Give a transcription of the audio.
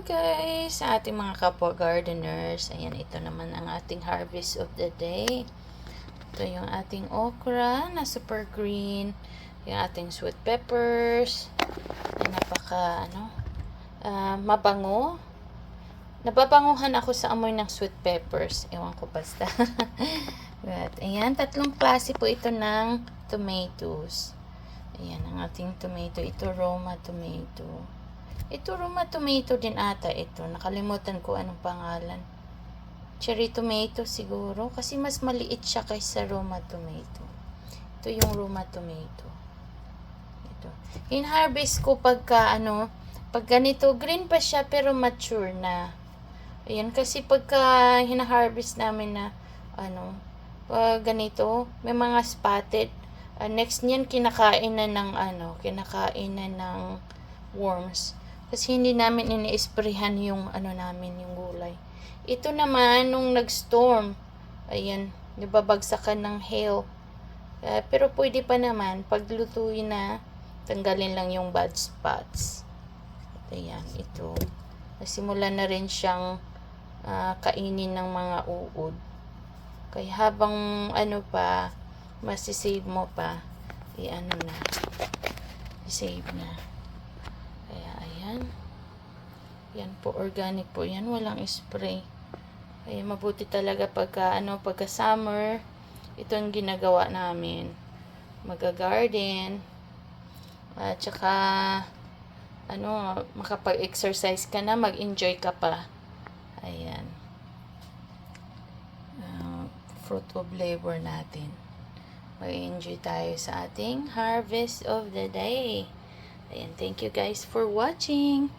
guys, sa ating mga kapwa gardeners. Ayan, ito naman ang ating harvest of the day. Ito yung ating okra na super green. Yung ating sweet peppers. Na napaka, mabango. Nababanguhan ako sa amoy ng sweet peppers. Ewan ko basta. But, ayan, tatlong klase po ito ng tomatoes. Ayan, ang ating tomato. Ito, Roma tomato. Ito, Roma tomato din ata ito. Nakalimutan ko anong pangalan. Cherry tomato siguro. Kasi mas maliit siya kaysa Roma tomato. Ito yung Roma tomato. Ito. In-harvest ko pagka pag ganito, green pa siya pero mature na. Ayan, kasi pagka hina-harvest namin na pag ganito, may mga spotted. Next niyan kinakain na ng worms. Kasi hindi namin ini-sprayhan yung namin yung gulay. Ito naman nung nag-storm, ayan, nababagsakan ng hail. Pero pwede pa naman paglutuin na, tanggalin lang yung bad spots. Ayan, ito. Nasimula na rin siyang kainin ng mga uod. Kaya habang masisave mo pa, save na. Kaya ayan. Yan po, organic po yan, walang spray. Kaya mabuti talaga pagka summer, ito ang ginagawa namin. Mag-garden. At saka makapag-exercise ka na, mag-enjoy ka pa. Ayan. Fruit of labor natin. Mag-enjoy tayo sa ating harvest of the day. Ayan, thank you guys for watching.